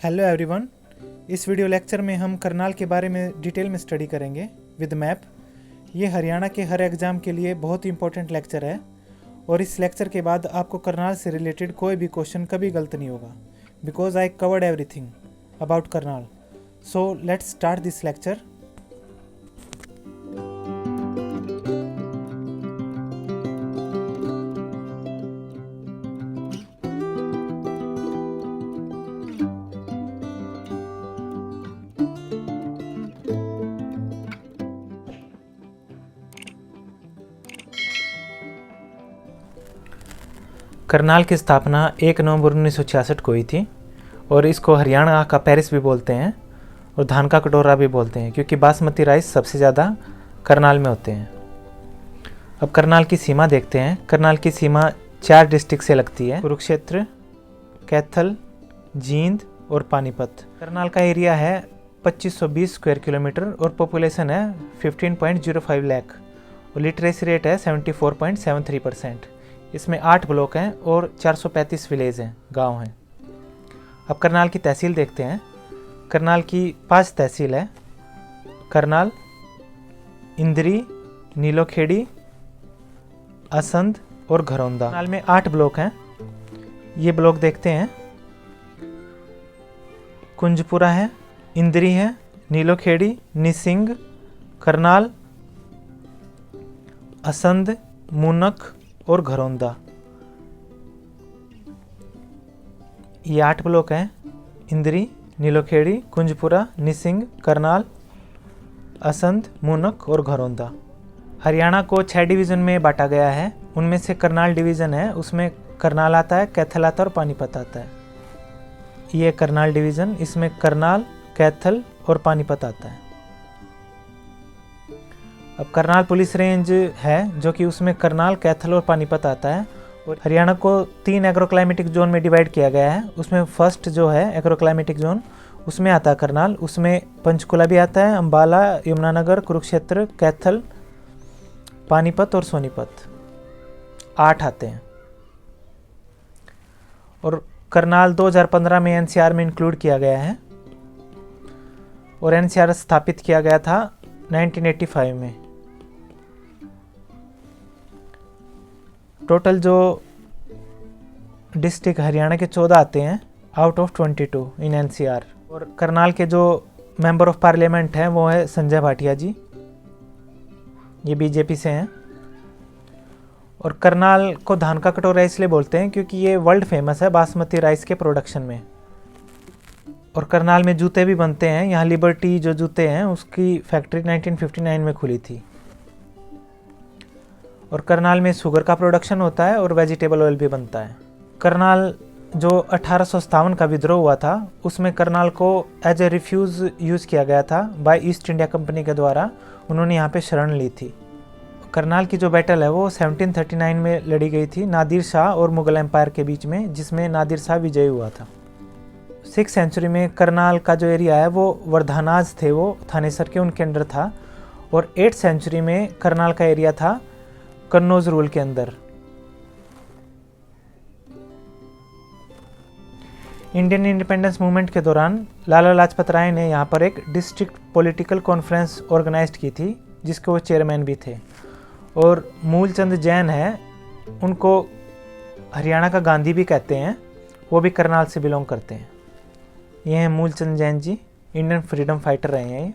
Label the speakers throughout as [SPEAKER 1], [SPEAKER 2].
[SPEAKER 1] Hello everyone. इस video lecture में हम करनाल के बारे में डिटेल में स्टडी करेंगे विद मैप। ये हरियाणा के हर एग्ज़ाम के लिए बहुत ही इंपॉर्टेंट लेक्चर है और इस लेक्चर के बाद आपको करनाल से रिलेटेड कोई भी क्वेश्चन कभी गलत नहीं होगा, because I covered everything about Karnal. So let's start this lecture. Karnal की स्थापना 1 नवंबर 1966 को हुई थी और इसको हरियाणा का पेरिस भी बोलते हैं और धान का कटोरा भी बोलते हैं, क्योंकि बासमती राइस सबसे ज़्यादा करनाल में होते हैं। अब करनाल की सीमा देखते हैं। करनाल की सीमा 4 डिस्ट्रिक्ट से लगती है: कुरुक्षेत्र, कैथल, जींद और पानीपत। करनाल का एरिया है 2520 स्क्वायर किलोमीटर और पॉपुलेशन है 15.05 लाख और लिटरेसी रेट है 74.73%। इसमें 8 ब्लॉक हैं और 435 विलेज हैं, गांव हैं। अब करनाल की तहसील देखते हैं। करनाल की 5 तहसील है: करनाल, इंद्री, नीलोखेड़ी, असंध और घरौंदा। करनाल में 8 ब्लॉक हैं। ये ब्लॉक देखते हैं: कुंजपुरा है, इंद्री है, नीलोखेड़ी, निसिंग, करनाल, असंध, मूनक और घरौंदा। ये 8 ब्लॉक हैं: इंद्री, नीलोखेड़ी, कुंजपुरा, निसिंग, करनाल, असंध, मूनक और घरौंदा। हरियाणा को 6 डिवीज़न में बांटा गया है। उनमें से करनाल डिवीज़न है, उसमें करनाल आता है, कैथल आता है और पानीपत आता है। ये करनाल डिवीज़न, इसमें करनाल, कैथल और पानीपत आता है। अब करनाल पुलिस रेंज है जो कि उसमें करनाल, कैथल और पानीपत आता है। और हरियाणा को 3 एग्रोक्लाइमेटिक जोन में डिवाइड किया गया है। उसमें फर्स्ट जो है एग्रोक्लाइमेटिक जोन, उसमें आता है करनाल। उसमें पंचकुला भी आता है, अम्बाला, यमुनानगर, कुरुक्षेत्र, कैथल, पानीपत और सोनीपत, 8 आते हैं। और करनाल 2015 में एनसीआर में इंक्लूड किया गया है और एनसीआर स्थापित किया गया था 1985 में। टोटल जो डिस्ट्रिक्ट हरियाणा के 14 आते हैं आउट ऑफ 22 इन एनसीआर। और करनाल के जो मेंबर ऑफ पार्लियामेंट हैं वो है संजय भाटिया जी, ये बीजेपी से हैं। और करनाल को धान का कटोरा इसलिए बोलते हैं क्योंकि ये वर्ल्ड फेमस है बासमती राइस के प्रोडक्शन में। और करनाल में जूते भी बनते हैं। यहाँ लिबर्टी जो जूते हैं उसकी फैक्ट्री 1959 में खुली थी। और करनाल में शुगर का प्रोडक्शन होता है और वेजिटेबल ऑयल भी बनता है। करनाल जो 1857 का विद्रोह हुआ था उसमें करनाल को एज ए रिफ्यूज़ यूज़ किया गया था बाय ईस्ट इंडिया कंपनी के द्वारा। उन्होंने यहाँ पे शरण ली थी। करनाल की जो बैटल है वो 1739 में लड़ी गई थी नादिर शाह और मुगल एम्पायर के बीच में, जिसमें नादिर शाह विजयी हुआ था। 6th सेंचुरी में करनाल का जो एरिया है वो वर्धानाज थे, वो थानेसर के उनके अंडर था। और 8th सेंचुरी में करनाल का एरिया था कन्नौज रूल के अंदर। इंडियन इंडिपेंडेंस मूवमेंट के दौरान लाला लाजपत राय ने यहाँ पर एक डिस्ट्रिक्ट पॉलिटिकल कॉन्फ्रेंस ऑर्गेनाइज की थी जिसके वो चेयरमैन भी थे। और मूलचंद जैन है, उनको हरियाणा का गांधी भी कहते हैं, वो भी करनाल से बिलोंग करते हैं। ये हैं Moolchand Jain ji, Indian freedom fighter रहे हैं।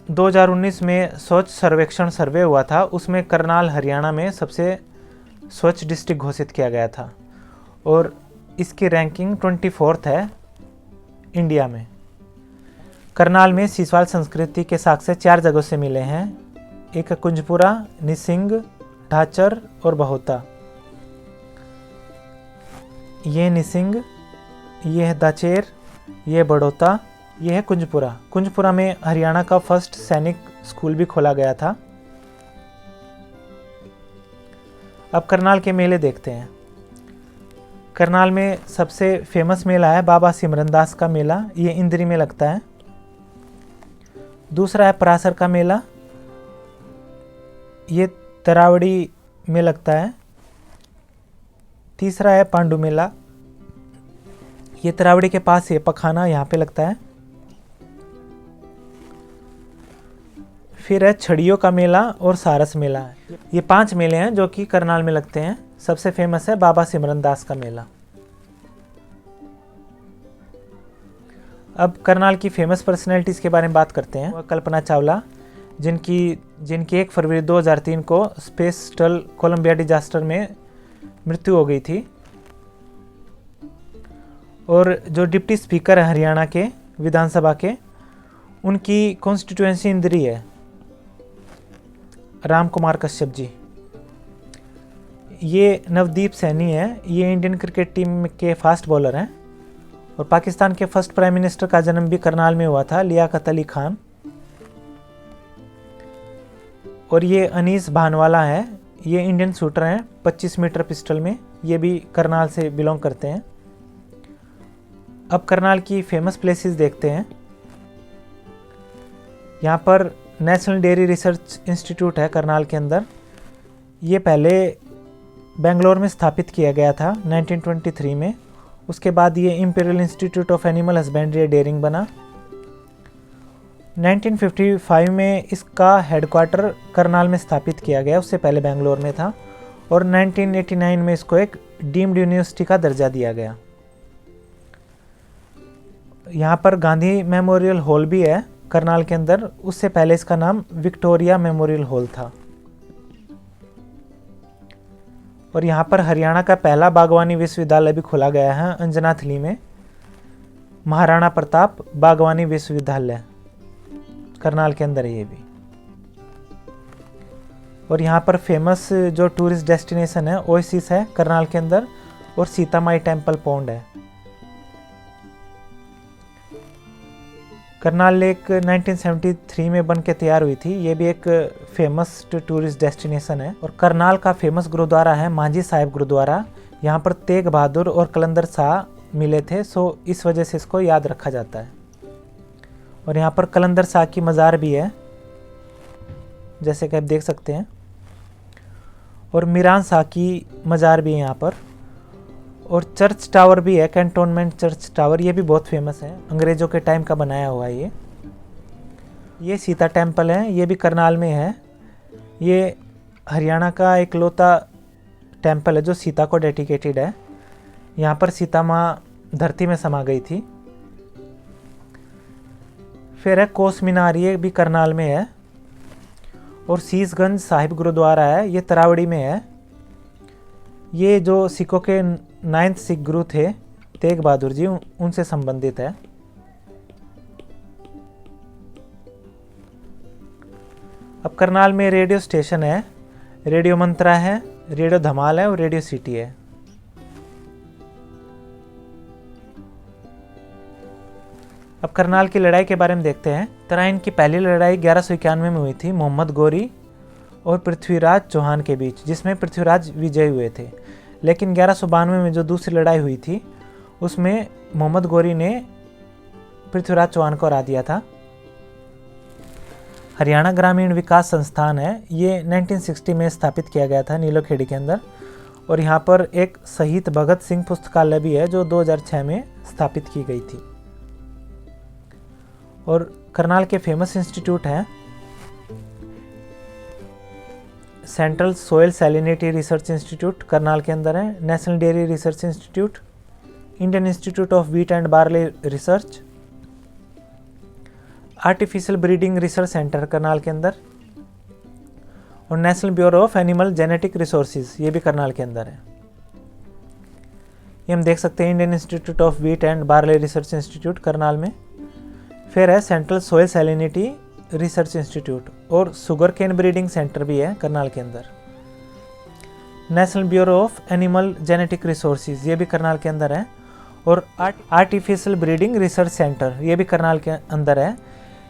[SPEAKER 1] 2019 में स्वच्छ सर्वेक्षण सर्वे हुआ था, उसमें करनाल हरियाणा में सबसे स्वच्छ डिस्ट्रिक्ट घोषित किया गया था और इसकी रैंकिंग 24th है इंडिया में। करनाल में सीसवाल संस्कृति के साक्ष्य 4 जगहों से मिले हैं: एक कुंजपुरा, निसिंग, ढाचर और बहोता। ये निसिंग, ये है दाचेर, ये बड़ौता, ये है कुंजपुरा। कुंजपुरा में हरियाणा का फर्स्ट सैनिक स्कूल भी खोला गया था। अब करनाल के मेले देखते हैं। करनाल में सबसे फेमस मेला है बाबा सिमरनदास का मेला, ये इंद्री में लगता है। दूसरा है परासर का मेला, ये तरावड़ी में लगता है। तीसरा है पांडु मेला, ये तरावड़ी के पास है पखाना, यहाँ पे लगता है। फिर है छड़ियों का मेला और सारस मेला है। ये 5 मेले हैं जो कि करनाल में लगते हैं। सबसे फेमस है बाबा सिमरन दास का मेला। अब करनाल की फेमस पर्सनैलिटीज़ के बारे में बात करते हैं। कल्पना चावला, जिनकी 1 फरवरी 2003 को स्पेस शटल कोलंबिया डिजास्टर में मृत्यु हो गई थी। और जो डिप्टी स्पीकर है हरियाणा के विधानसभा के, उनकी कॉन्स्टिट्यूएंसी इंदरी है, राम कुमार कश्यप जी। ये नवदीप सैनी है, ये इंडियन क्रिकेट टीम के फास्ट बॉलर हैं। और पाकिस्तान के फर्स्ट प्राइम मिनिस्टर का जन्म भी करनाल में हुआ था, लियाकत अली खान। और ये अनीस भानवाला है, ये इंडियन शूटर हैं 25 मीटर पिस्टल में, ये भी करनाल से बिलोंग करते हैं। अब करनाल की फेमस प्लेसेस देखते हैं। यहाँ पर नेशनल डेयरी रिसर्च इंस्टीट्यूट है करनाल के अंदर। ये पहले बेंगलोर में स्थापित किया गया था 1923 में। उसके बाद ये Imperial Institute of Animal Husbandry and Dairying बना। 1955 में इसका हेडक्वार्टर करनाल में स्थापित किया गया, उससे पहले बेंगलोर में था। और 1989 में इसको एक डीम्ड यूनिवर्सिटी का दर्जा दिया गया। यहाँ पर गांधी मेमोरियल हॉल भी है करनाल के अंदर, उससे पहले इसका नाम विक्टोरिया मेमोरियल हॉल था। और यहाँ पर हरियाणा का पहला बागवानी विश्वविद्यालय भी खोला गया है अंजनाथली में, महाराणा प्रताप बागवानी विश्वविद्यालय करनाल के अंदर है ये भी। और यहाँ पर फेमस जो टूरिस्ट डेस्टिनेशन है ओएसिस है करनाल के अंदर, और सीतामाई टेम्पल पॉन्ड है। करनाल लेक 1973 में बन के तैयार हुई थी, ये भी एक फेमस टूरिस्ट डेस्टिनेशन है। और करनाल का फेमस गुरुद्वारा है मांझी साहिब गुरुद्वारा। यहाँ पर तेग बहादुर और कलंदर शाह मिले थे, सो इस वजह से इसको याद रखा जाता है। और यहाँ पर कलंदर शाह की मज़ार भी है, जैसे कि आप देख सकते हैं। और मीरान शाह की मज़ार भी है यहाँ पर। और चर्च टावर भी है, कैंटोनमेंट चर्च टावर, ये भी बहुत फेमस है, अंग्रेज़ों के टाइम का बनाया हुआ है ये सीता टेम्पल है, ये भी करनाल में है। ये हरियाणा का एक लौता टेम्पल है जो सीता को डेडिकेटेड है। यहाँ पर सीता माँ धरती में समा गई थी। फिर है कोस मीनार, ये भी करनाल में है। और शीशगंज साहिब गुरुद्वारा है, ये तरावड़ी में है। ये जो सिखों के 9th सिख गुरु थे तेग बहादुर जी, उनसे संबंधित है। अब करनाल में रेडियो स्टेशन है, रेडियो मंत्रा है, रेडियो धमाल है और रेडियो सिटी है। अब करनाल की लड़ाई के बारे में देखते हैं। तराइन की पहली लड़ाई 1191 में हुई थी मोहम्मद गौरी और पृथ्वीराज चौहान के बीच, जिसमें पृथ्वीराज विजयी हुए थे। लेकिन 1192 में जो दूसरी लड़ाई हुई थी उसमें मोहम्मद गौरी ने पृथ्वीराज चौहान को हरा दिया था। हरियाणा ग्रामीण विकास संस्थान है, ये 1960 में स्थापित किया गया था नीलोखेड़ी के अंदर। और यहाँ पर एक शहीद भगत सिंह पुस्तकालय भी है जो 2006 में स्थापित की गई थी। और करनाल के फेमस इंस्टीट्यूट हैं central soil salinity research institute Karnal के अंदर है, national dairy research institute, Indian institute of wheat and barley research, artificial breeding research centre Karnal के अंदर, और national bureau of animal genetic resources, ये भी करनाल के अंदर है। ये हम देख सकते हैं Indian institute of wheat and barley research institute Karnal में। फिर है central soil salinity research institute, और शुगर केन ब्रीडिंग सेंटर भी है करनाल के अंदर। National bureau of animal genetic resources, ये भी करनाल के अंदर है। और आर्टिफिशियल ब्रीडिंग रिसर्च सेंटर, ये भी करनाल के अंदर है।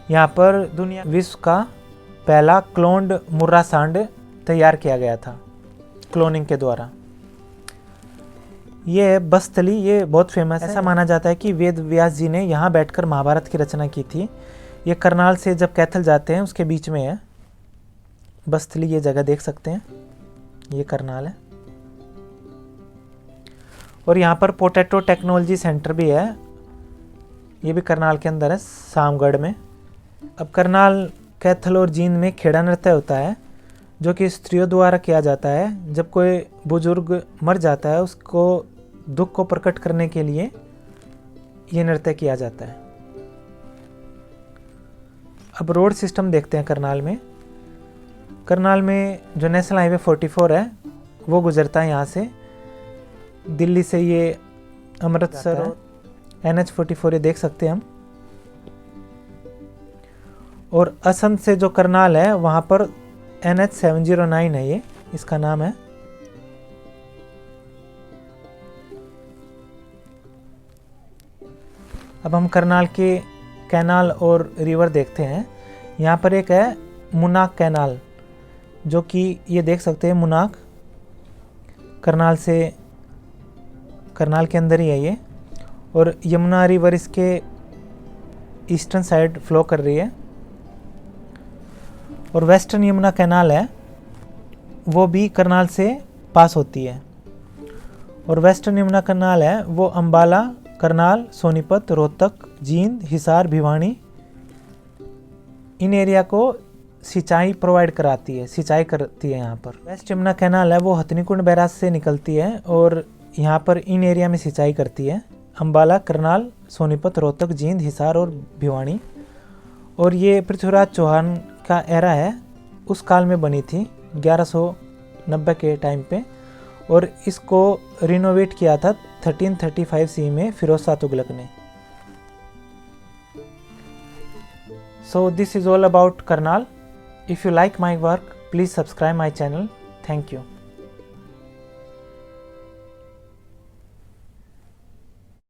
[SPEAKER 1] यहाँ पर दुनिया विश्व का पहला क्लोन्ड मुर्रा सांड तैयार किया गया था क्लोनिंग के द्वारा। ये बस्थली, ये बहुत फेमस है। ऐसा माना जाता है कि वेद व्यास जी ने यहाँ बैठकर महाभारत की रचना की थी। ये करनाल से जब कैथल जाते हैं उसके बीच में है बस्थली, ये जगह देख सकते हैं, ये करनाल है। और यहाँ पर पोटैटो टेक्नोलॉजी सेंटर भी है, ये भी करनाल के अंदर है, सामगढ़ में। अब करनाल कैथल और जींद में खेड़ा नृत्य होता है जो कि स्त्रियों द्वारा किया जाता है। जब कोई बुजुर्ग मर जाता है उसको दुख को प्रकट करने के लिए ये नृत्य किया जाता है। अब रोड सिस्टम देखते हैं करनाल में। करनाल में जो नेशनल हाईवे 44 है वो गुजरता है यहाँ से, दिल्ली से ये अमृतसर और NH 44 ये देख सकते हैं हम। और असम से जो करनाल है वहाँ पर NH 709 है, ये इसका नाम है। अब हम करनाल के कैनाल और रिवर देखते हैं। यहाँ पर एक है मुनाक कैनाल, जो कि ये देख सकते हैं मुनाक करनाल के अंदर ही है ये। और यमुना रिवर इसके ईस्टर्न साइड फ्लो कर रही है। और वेस्टर्न यमुना कैनाल है वो भी करनाल से पास होती है। और वेस्टर्न यमुना कैनाल है वो अंबाला, करनाल, सोनीपत, रोहतक, जींद, हिसार, भिवानी इन एरिया को सिंचाई प्रोवाइड कराती है, सिंचाई करती है। यहाँ पर वेस्ट यमुना कैनाल है वो हथनीकुंड बैराज से निकलती है और यहाँ पर इन एरिया में सिंचाई करती है, अंबाला, करनाल, सोनीपत, रोहतक, जींद, हिसार और भिवानी। और ये पृथ्वीराज चौहान का एरा है, उस काल में बनी थी 1190 के टाइम पे, और इसको रिनोवेट किया था 1335 सी में फिरोज शाह तुगलक ने। So this is all about Karnal. If you like my work, please subscribe my channel. Thank you.